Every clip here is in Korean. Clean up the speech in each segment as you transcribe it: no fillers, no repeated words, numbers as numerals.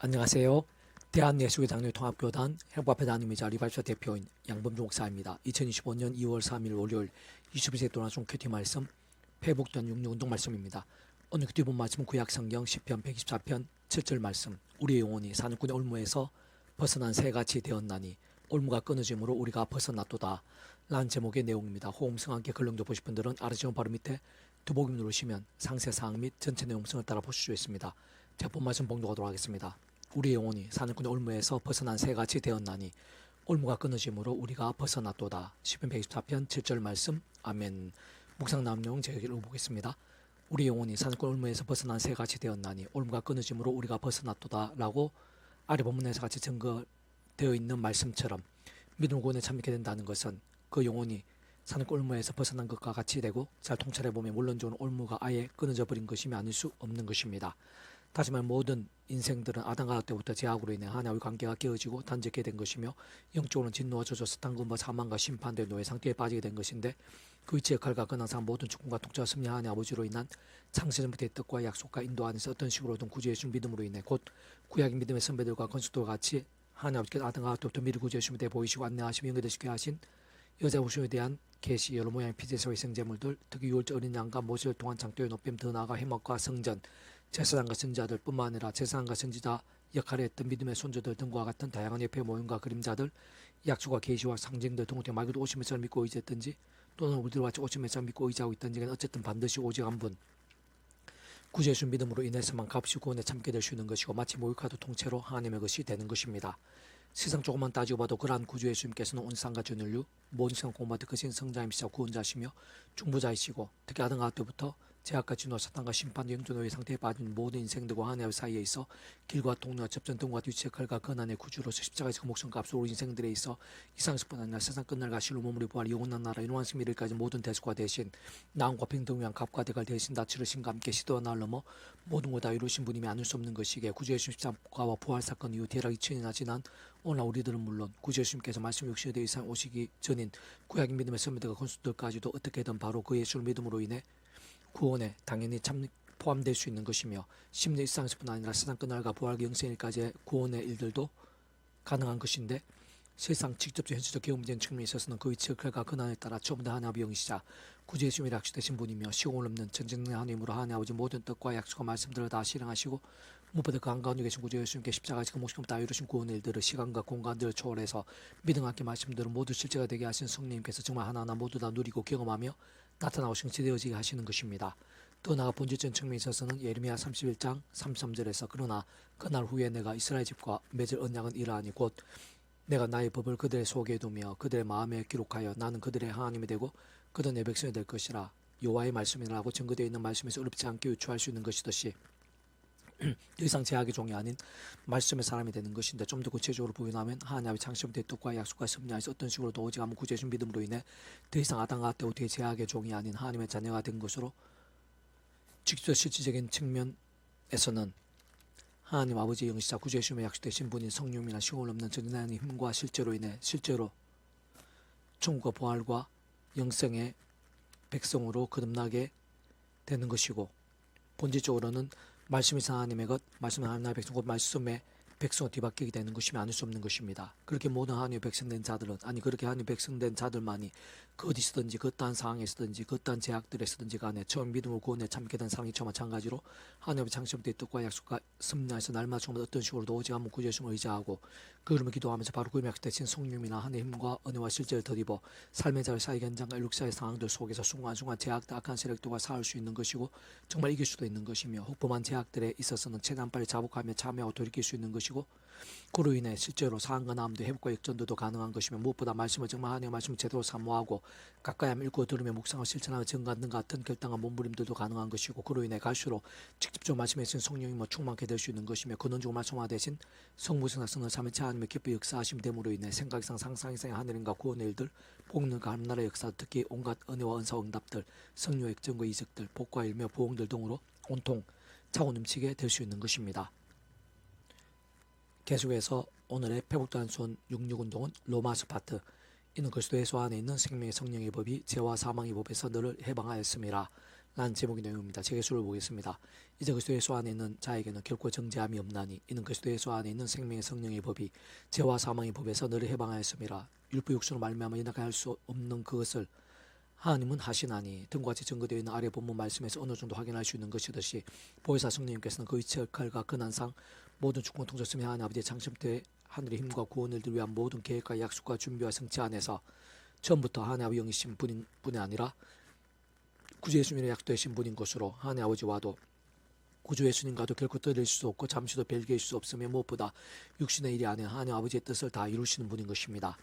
안녕하세요. 대한예수교장로통합교단 행복앞에 담임이자 리발사 대표인 양범주 목사입니다. 2025년 2월 3일 월요일 21세 도나중 큐티 말씀 회복된 육류운동 말씀입니다. 오늘 큐티 본 말씀은 구약성경 10편 124편 7절 말씀. 우리의 영혼이 사냥꾼의 올무에서 벗어난 새같이 되었나니 올무가 끊어짐으로 우리가 벗어났도다 라는 제목의 내용입니다. 호응성 함께 글렁도 보실 분들은 아래지원 바로 밑에 두목임 누르시면 상세사항 및 전체 내용성을 따라 보실 수 있습니다. 제가 본 말씀 봉독하도록 하겠습니다. 우리의 영혼이 사냥꾼의 올무에서 벗어난 새같이 되었나니 올무가 끊어짐으로 우리가 벗어났도다. 시편 124편 7절 말씀. 아멘. 묵상 나온 내용 제가 읽어보겠습니다. 우리의 영혼이 사냥꾼 올무에서 벗어난 새같이 되었나니 올무가 끊어짐으로 우리가 벗어났도다 라고 아래 본문에서 같이 증거되어 있는 말씀처럼 믿음 구원에 참여하게 된다는 것은 그 영혼이 사냥꾼 올무에서 벗어난 것과 같이 되고, 잘 통찰해보면 물론 좋은 올무가 아예 끊어져 버린 것이면 아닐 수 없는 것입니다. 다시 말해 모든 인생들은 아담과 때부터 죄악으로 인해 하나님의 관계가 깨어지고 단절게 된 것이며 영적으로는 진노와 저주, 사탄과 사망과 심판된 노예 상태에 빠지게 된 것인데, 그 위치의 칼과 근황상 모든 축복과 독자와 승리 하나님의 아버지로 인한 창세전부터의 뜻과 약속과 인도 안에서 어떤 식으로든 구주해 준 믿음으로 인해 곧 구약의 믿음의 선배들과 건축도와 같이 하나님 아버지께서 아담과 때부터 미리 구주해 주심에 대해 보이시고 안내하시며 연결되시게 하신 여자 우심에 대한 계시, 여러 모양의 피제사와 희생제물들, 특히 유월절 어린 양과 모세를 통한 장도의 높임, 더 나아가 해먹과 성전, 제사장과 선지자들 뿐만 아니라 제사장과 선지자 역할을 했던 믿음의 손자들 등과 같은 다양한 옆의 모형과 그림자들, 약속과 계시와 상징들 등을 통해 말 그대로 오심의 썰 믿고 의지했든지 또는 우리들과 같이 오심의 썰 믿고 의지하고 있든지 간에 어쨌든 반드시 오직 한 분, 구주예수 믿음으로 인해서만 값이 구원에 참게 될 수 있는 것이고, 마치 모욕카드 통째로 하나님의 것이 되는 것입니다. 세상 조금만 따지고 봐도 그러한 구주 예수님께서는 온 세상과 전 인류 모든 세상 공부받을 크신 성자이시자 구원자시며 중보자이시고, 특히 아담과 때부터 죄악과 진노, 사탄과 심판, 영존의 상태에 빠진 모든 인생들과 하나님 사이에 있어 길과 동료와 접전 등과 뒤치의 칼과 근한의 구주로서 십자가에서 그 목숨값으로 우리 인생들에 있어 이상스뿐 아니라 세상 끝날과 실로 몸으로 부활 영원한 나라 인원한 승리를까지 모든 대수가 대신 나음과 평등 위한 값과 대가를 대신 다 치르신과 함께 시도와 날 넘어 모든 걸 다 이루신 분임이 아닐 수 없는 것이기에 구주 예수님 십자가와 부활 사건 이후 대략 2000년이나 지난 오늘 우리들은 물론 구주 예수님께서 말씀 60여 이상 오시기 전인 구약의 믿음의 선배들과 건수들까지도 어떻게든 바로 그 예수를 믿음으로 인해 구원에 당연히 포함될 수 있는 것이며, 심리 일상에서뿐 아니라 세상 끝날과 부활과 영생일까지의 구원의 일들도 가능한 것인데, 세상 직접적 현실적 개혁 문제인 측면에 있어서는 그 위치의 칼과 근한에 따라 처음부터 하나님의 영이시자 구주 예수님이 약속되신 분이며 시공을 없는 전쟁의 하나님으로 하나님 아버지 모든 뜻과 약속과 말씀들을 다 실행하시고 무엇보다 그 한가운데 계신 구주 예수님께 십자가에서 그 목숨을 다 이루신 구원의 일들을 시간과 공간들을 초월해서 믿음 함께 말씀들을 모두 실제가 되게 하신 성령님께서 정말 하나하나 모두 다 누리고 경험하며 나타나오신 지되어지게 하시는 것입니다. 또 나아가 본질적인 측면에 있어서는 예레미야 31장 33절에서 그러나 그날 후에 내가 이스라엘 집과 맺을 언약은 이러하니 곧 내가 나의 법을 그들의 속에 두며 그들의 마음에 기록하여 나는 그들의 하나님이 되고 그들은 내 백성이 될 것이라. 여호와의 말씀이라고 증거되어 있는 말씀에서 어렵지 않게 유추할 수 있는 것이듯이 더 이상 제약의 종이 아닌 말씀의 사람이 되는 것인데, 좀 더 구체적으로 부연하면 하나님의 창세부터의 뜻과 약속과 섭리하에서 어떤 식으로도 오직 아무 구제해준 믿음으로 인해 더 이상 아담과 때부터의 제약의 종이 아닌 하나님의 자녀가 된 것으로, 직접 실질적인 측면에서는 하나님 아버지의 영시자 구주예수님의 약속되신 분인 성령이나 시공을 없는 전진하는 힘과 실제로 인해 실제로 천국과 부활과 영생의 백성으로 거듭나게 되는 것이고, 본질적으로는 말씀이 하나님의 것, 말씀은 하나님의 백성, 곧 말씀의 백성을 뒤바뀌게 되는 것이면 아닐 수 없는 것입니다. 그렇게 모든 하나님의 백성된 자들은, 아니 그렇게 하나님의 백성된 자들만이 그 어디서든지 그 어떠한 상황에서든지 그 어떠한 제약들에서든지 간에 처음 믿음으로 구원에 참게 된 사람이 저 마찬가지로 하나님의 창세부터의 뜻과 약속과 섭리하에서 날마다 처음부터 어떤 식으로도 오직 한번 구주 예수님을 의지하고 그 이름을 기도하면서 바로 그 약속되신 성령이나 하나님의 힘과 은혜와 실제를 덧입어 삶의 자유 사회 현장과 일룩사의 상황들 속에서 순간순간 제약들, 악한 세력들과 싸울 수 있는 것이고 정말 이길 수도 있는 것이며, 혹범한 제약들에 있어서는 최대한 빨리 자복하며 참여하고 돌이킬 수 있는 것이고, 그로 인해 실제로 상황과 나음도 회복과 역전도도 가능한 것이며, 무엇보다 말씀을 정말 하나님의 말씀을 제대로 사모하고 가까이 하면 읽고 들으며 묵상하고 실천하며 증거하는 등 같은 결단과 몸부림들도 가능한 것이고, 그로 인해 갈수록 직접적으로 말씀해 주신 성령이 충만케 될 수 있는 것이며, 근원적으로 말씀화 대신 성부성사 성을 삼위체 하나님의 기뻐 역사하심 됨으로 인해 생각 이상 상상 이상의 하늘인과 구원의 일들, 복능과 하나님나라의 역사, 특히 온갖 은혜와 은사 응답들, 성령 역전과 이적들, 복과 일며 보응들 등으로 온통 차고 넘치게 될 수 있는 것입니다. 계속해서 오늘의 회복단순 66운동은 로마서 파트. 이는 그리스도 예수 안에 있는 생명의 성령의 법이 죄와 사망의 법에서 너를 해방하였음이라. 라는 제목의 내용입니다. 제 개수를 보겠습니다. 이제 그리스도 예수 안에 있는 자에게는 결코 정죄함이 없나니 이는 그리스도 예수 안에 있는 생명의 성령의 법이 죄와 사망의 법에서 너를 해방하였음이라. 율법 육신으로 말미암아 연약할 수 없는 그것을 하나님은 하시나니 등과 같이 증거되어 있는 아래 본문 말씀에서 어느 정도 확인할 수 있는 것이듯이 보혜사 성령님께서는 그 이체 칼과 근한상 모든 주권 통솔성이 하나님 아버지의 창심 때 하늘의 힘과 구원을 위한 모든 계획과 약속과 준비와 성취 안에서 처음부터 하나님 아버지 영이신 분이 아니라 구주 예수님의 약속되신 분인 것으로 하나님 아버지와도 구주 예수님과도 결코 떨어질 수 없고 잠시도 별개일 수 없으며 무엇보다 육신의 일이 아닌 하나님 아버지의 뜻을 다 이루시는 분인 것입니다.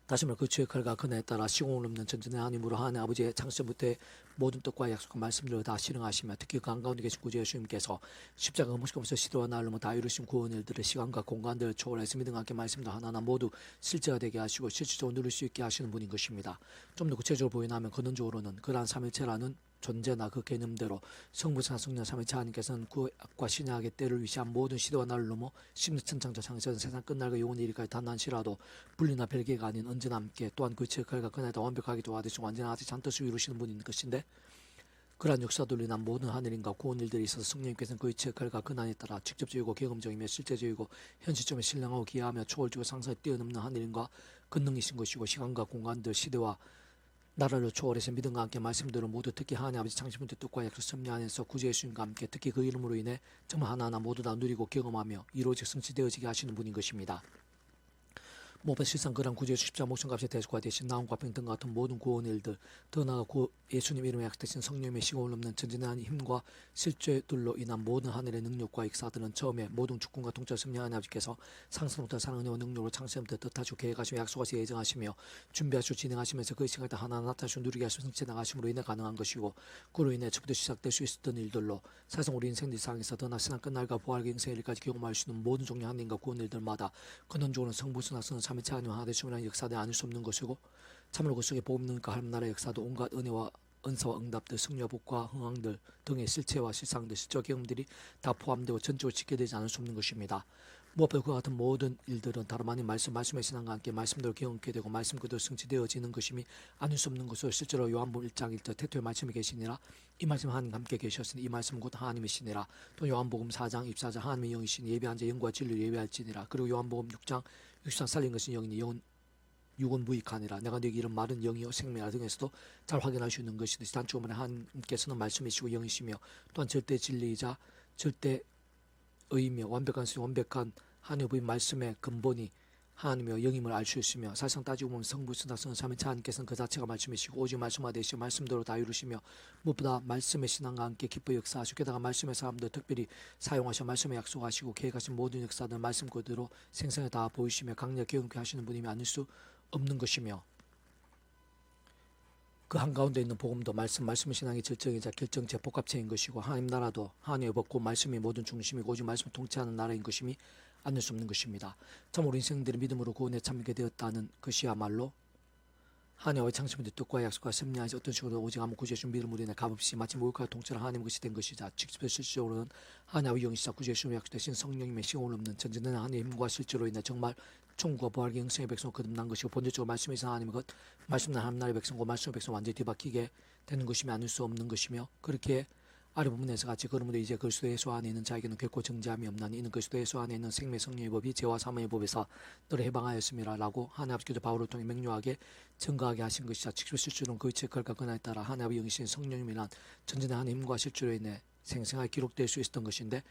다시 말해 그 주의 칼과 그날에 따라 시공을 넘는 전전의 하나님으로 하나님 아버지의 창세부터의 모든 뜻과 약속과 말씀들을 다 실행하시며 특히 그 한가운데 계신 구주 예수님께서 십자가 음식하면서 시대와 날로 다 이루신 구원 일들을 시간과 공간들을 초월해서 믿음과 함께 말씀도 하나하나 모두 실제가 되게 하시고 실질적으로 누릴 수 있게 하시는 분인 것입니다. 좀 더 구체적으로 보이나면 근원적으로는 그러한 삼일체라는 존재나 그 개념대로 성부사 성령 삼위체 하나님께서는 구약과 신약의 때를 위시한 모든 시대와 날을 넘어 십천창조 창세전 세상 끝날과 영원히 이르기까지 단한시라도 분리나 별개가 아닌 언제나 함께 또한 그 체크가 그날다 완벽하게 조화되시고 완전하지 잔뜻을 이루시는 분인 것인데 그러한 역사들로 인한 모든 하늘인과 구원 일들이 있어서 성령님께서는 그의 체크가 근한에 따라 직접적이고 경험적이며 실제적이고 현실점에 신령하고 기하며 초월적이고 상상에 뛰어넘는 하늘인과 근능이신 것이고 시간과 공간들 시대와 나라를 초월해서 믿음과 함께 말씀들을 모두 특히 하나님 아버지 창시부터 뜻과 약속 섭리 안에서 구주 예수님과 함께 특히 그 이름으로 인해 정말 하나하나 모두 다 누리고 경험하며 이루어지고 성취되어지게 하시는 분인 것입니다. 무엇보다 실상 그런 구주 예수 십자가 목숨값의 대속과 대신 나음과 평등 같은 모든 구원의 일들 더 나아가 예수님 이름에 약속되신 성령의 시공을 넘는 전진한 힘과 실죄들로 인한 모든 하늘의 능력과 역사들은 처음에 모든 주권과 통찰 섭리 하나님 아버지께서 상승부터 사랑의 능력으로 창세부터 뜻하시고 계획하시며 약속하시고 예정하시며 준비하시고 진행하시면서 그 시간에 하나 나타나시고 누리게 하시고 성취해 나가심으로 인해 가능한 것이고 그로 인해 처부터 시작될 수 있었던 일들로 사실 우리 인생 일상에서 더나 세상 끝날과 부활의 인생의 일까지 경험할 수 있는 모든 종류의 하나님과 구원 일들마다 근원적으로는 성부순화 선은 참여체 하나님 하나 되시면 역사대 아닐 수 없는 것이고 참으로 그 속에 복음 능력과 하나님 나라의 역사도 온갖 은혜와 은사와 응답들 승리와 복과 흥황들 등의 실체와 실상들 실적 경험들이 다 포함되고 전적으로 지켜되지 않을 수 없는 것입니다. 무엇보다 그와 같은 모든 일들은 다름 아닌 말씀의 신앙과 함께 말씀대로 경험케 되고 말씀 그대로 성취되어지는 것임이 아닐 수 없는 것으로 실제로 요한복음 1장 1절 태초에 말씀이 계시니라 이 말씀 하나님과 함께 계셨으니 이 말씀은 곧 하나님이시니라 또 요한복음 4장 24절 하나님의 영이시니 예배한 자 영과 진리를 예배할지니라 그리고 요한복음 6장 63 살린 것은 영이니 영은 육은 무익하니라 내가 너에게 이런 말은 영이요 생명이라 등에서도 잘 확인할 수 있는 것이듯이 단축으로 하나님께서는 말씀이시고 영이시며 또한 절대 진리이자 절대 의이며 완벽한 하나님의 말씀의 근본이 하나님의 영임을 알 수 있으며 사실상 따지고 보면 성부 신학성 삼위체 하나님께서는 그 자체가 말씀이시고 오직 말씀화 되시고 말씀대로 다 이루시며 무엇보다 말씀의 신앙과 함께 기뻐 역사하시고 게다가 말씀의 사람들 특별히 사용하셔 말씀에 약속하시고 계획하신 모든 역사들 말씀 그대로 생생히 다 보이시며 강력 경험케 하시는 분임이 아닐 수 없는 것이며 그 한가운데 있는 복음도 말씀의 신앙의 절정이자 결정체 복합체인 것이고 하나님 나라도 하나님의 법고 말씀이 모든 중심이고 오직 말씀을 통치하는 나라인 것임이 아닐 수 없는 것입니다. 참으로 인생들이 믿음으로 구원에 참게 되었다는 것이야말로 하나님의 창시부터 뜻과 약속과 섭리하시 어떤 식으로 오직 아무 구주 예수님 믿음으로 인해 값없이 마치 모욕과 통치를 하나님 것이 된 것이자 직접 실질적으로는 하나님의 영이시자 구주 예수님 약속되신 성령님의 시공을 없는 전진된 하나님의 힘과 실제로 인해 정말 천국과 부활의 영생의 백성을 거듭난 것이고 본질적으로 말씀에서 하나님의 것 말씀난 하나님 나라의 백성과 말씀의 백성 완전히 뒤바뀌게 되는 것이며 아닐 수 없는 것이며 그렇게 아래 부분에서 같이 그러므로 이제 그리스도 예수 안에 있는 자에게는 결코 정죄함이 없나니 이는 그리스도 예수 안에 있는 생명 성령의 법이 죄와 사망의 법에서 너를 해방하였음이라 라고 하나님 아버지께서 바울을 통해 명료하게 증거하게 하신 것이자 직접 실주는 그 체크가 그날에 따라 하나님의 영이신 성령님이란 전진의 하나님의 힘과 실주로 인해 생생하게 기록될 수 있었던 것인데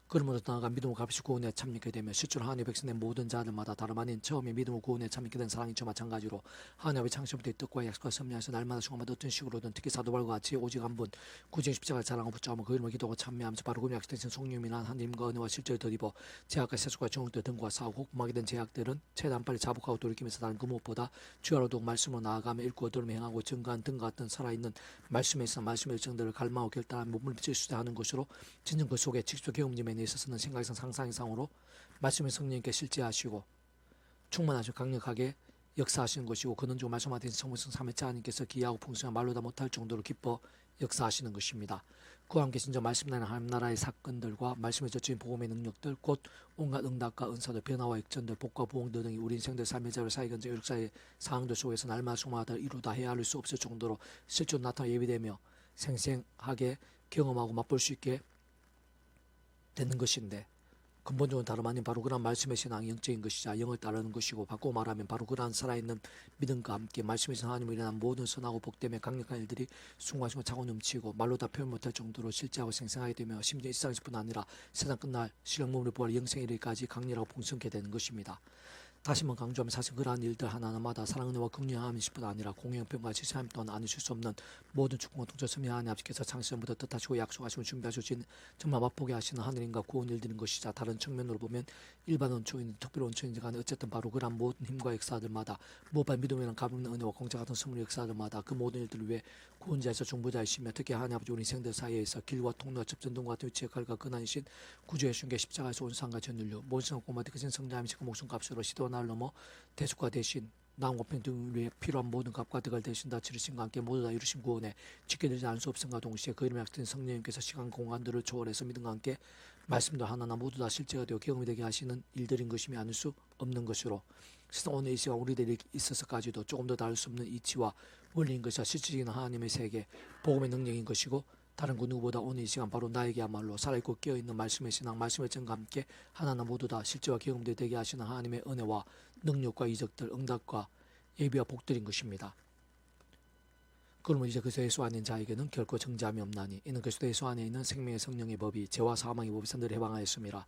그러므로 나아가 믿음으로 값이 구원에 참여하게 되면 실제로 하나님의 백성의 모든 자들마다 다름 아닌 처음에 믿음으로 구원에 참여하게 된 사랑이 저 마찬가지로 하나님의 창세부터의 뜻과 약속과 섭리하여서 날마다 순간마다 어떤 식으로든 특히 사도바울과 같이 오직 한 분 구주의 십자가를 자랑하고 붙잡으며 그 이름을 기도하고 참여하면서 바로 그 약속되신 성령이란 하나님과 은혜와 실제를 덧입어 제약과 세속과 정욕들 등과 싸우고 복음하게 된 제약들은 최대한 빨리 자복하고 돌이키면서 다른 그 무엇보다 주야로 더욱 말씀으로 나아가며 읽고 얻으며 행하고 증거한 등과 같은 살아있는 말씀에 있어 말씀의 일정들을 갈망하고 결단한 몸을 비칠 수 하는 것으로 진정 그 속에 직접 경험짐에 있어서는 생각이상 상상이상으로 말씀의 성령님께 실제하시고 충만하시고 강력하게 역사하시는 것이고 근원적으로 말씀하신 성부성 삼위체 하나님께서 기이하고 풍성한 말로 다 못할 정도로 기뻐 역사하시는 것입니다. 그와 함께 진짜 말씀나는 하나님 나라의 사건들과 말씀의 젖힌 복음의 능력들 곧 온갖 응답과 은사들 변화와 역전들 복과 부흥들 등이 우리 인생들 삶의 자료 사회 경제 역사의 상황들 속에서 날마다 수마다 이루다 헤아릴 수 없을 정도로 실제로 나타나 예비되며 생생하게 경험하고 맛볼 수 있게 되는 것인데, 근본적으로 다름 아닌 바로 그런 말씀의 신앙이 영적인 것이자 영을 따르는 것이고, 바꾸고 말하면 바로 그러한 살아있는 믿음과 함께 말씀의 신 하나님을 일어난 모든 선하고 복됨의 강력한 일들이 순간순간 차고 넘치고 말로 다 표현 못할 정도로 실제하고 생생하게 되며, 심지어 이 세상에서뿐 아니라 세상 끝날 신령몸을 부활 영생에 이르기까지 강렬하고 풍성케 되는 것입니다. 다시 한번 강조하면 사실 그러한 일들 하나하나마다 사랑, 은혜와 긍휼함이뿐 아니라 공영평과 지사함 또한 아니실 수 없는 모든 축복과 동전 섭리 하나님 아버지께서 창세전부터 뜻하시고 약속하시고 준비하셔진 정말 맛보게 하시는 하늘인과 구원 일들인 것이자, 다른 측면으로 보면 일반 원초인 특별 원초인지 간에 어쨌든 바로 그러한 모든 힘과 역사들마다 무엇보다 믿음이란 가볍는 은혜와 공짜 같은 선물의 역사들마다 그 모든 일들을 위해 구원자에서 중보자이시며, 특히 하나님 아버지 우리 생들 사이에서 길과 통로와 접전등과 같은 위치의 칼과 근한이신 구주의 순계 십자가에서 온 상과 전율료 모든 꼬마디 그신 성자함이시 그 목숨값으로 시도와 날 넘어 대속과 대신 나음과 평등을 위해 필요한 모든 값과 덕을 대신 다 치르신과 함께 모두 다 이루신 구원에 지켜들지 않을 수 없음과 동시에 그 이름에 약속된 성령님께서 시간 공간들을 초월해서 믿음과 함께 말씀도 하나하나 모두 다 실제가 되어 경험이 되게 하시는 일들인 것임이 아닐 수 없는 것으로, 세상 오늘 이 시간 우리들이 있어서까지도 조금 더 다를 수 없는 이치와 원리인 것이자 실질적인 하나님의 세계 복음의 능력인 것이고, 다른 그 누구보다 오늘 이 시간 바로 나에게야말로 살아있고 깨어있는 말씀의 신앙, 말씀의 정과 함께 하나하나 모두 다 실제와 경험되게 되게 하시는 하나님의 은혜와 능력과 이적들, 응답과 예비와 복들인 것입니다. 그러면 이제 그리스도 예수 안에 있는 자에게는 결코 정죄함이 없나니, 이는 그리스도 예수 안에 있는 생명의 성령의 법이 죄와 사망의 법에서 늘 해방하였음이라.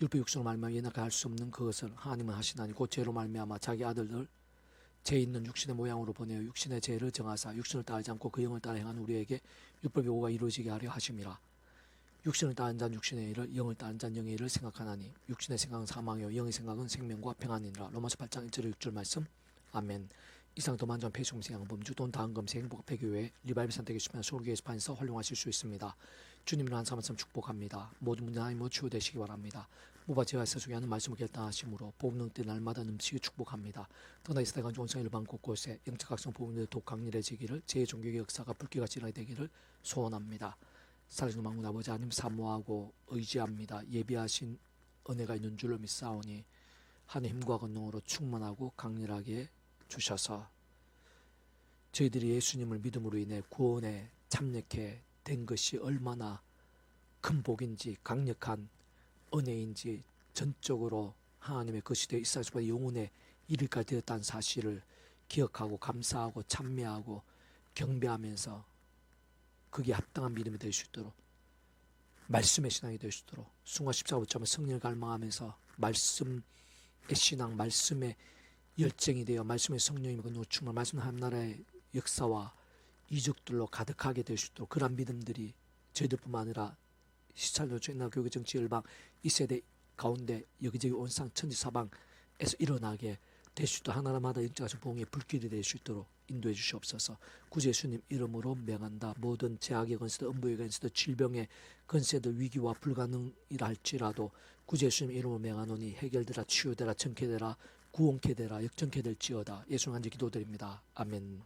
율법 육신으로 말미암아 연약하게 할 수 없는 그것을 하나님은 하시나니, 곧 죄로 말미암아 자기 아들들 죄 있는 육신의 모양으로 보내어 육신의 죄를 정하사 육신을 따르지 않고 그 영을 따라 행하는 우리에게 율법의 오가 이루어지게 하려 하심이라. 육신을 따른 자는 육신의 일을, 영을 따른 자는 영의 일을 생각하나니, 육신의 생각은 사망이요 영의 생각은 생명과 평안이니라. 로마서 8장 1절 6절 말씀. 아멘. 이상 더 만전 폐송생 양범주 돈 다은검색 행복폐교회 리바이브 선택의 수면 서울교회 스판에서 활용하실 수 있습니다. 주님으로 한 사람 축복합니다. 모든 문제 하나님으로 치유되시기 바랍니다. 모바 제가 세속에 하는 말씀을 결단하심으로 복음 때 날마다 넘치게 축복합니다. 떠나 이 세대가 온성 일반 곳곳에 영적 각성 복음들 독 강렬해지기를, 제 종교의 역사가 불길같이 일어나되기를 소원합니다. 살아계신 만군 아버지 하나님 사모하고 의지합니다. 예비하신 은혜가 있는 줄로 믿사오니 하나님 힘과 권능으로 충만하고 강렬하게 주셔서 저희들이 예수님을 믿음으로 인해 구원에 참여케 된 것이 얼마나 큰 복인지, 강력한 은혜인지 전적으로 하나님의 것이 되어 이스라엘의 영혼에 이르게 되었다는 사실을 기억하고 감사하고 찬미하고 경배하면서 그게 합당한 믿음이 될 수 있도록, 말씀의 신앙이 될 수 있도록 순간 십자가 붙잡으면 성령을 갈망하면서 말씀의 신앙, 말씀의 열정이 되어 말씀의 성령이 충만, 말씀 한 나라의 역사와 이적들로 가득하게 될 수 있도록 그런 믿음들이 저희들뿐만 아니라 시찰노조 옛날 교회 정치 열방 이 세대 가운데 여기저기 온상 천지 사방에서 일어나게 될 수 있도록 하나마다 영적인 봉의 불길이 될 수 있도록 인도해 주시옵소서. 구주 예수님 이름으로 명한다. 모든 제약의 건세들, 음부의 건세들, 질병의 건세들, 위기와 불가능이라 할지라도 구주 예수님 이름으로 명하노니 해결되라, 치유되라, 정케되라, 구원케 되라, 역정케 될지어다. 예수님 간절히 기도드립니다. 아멘.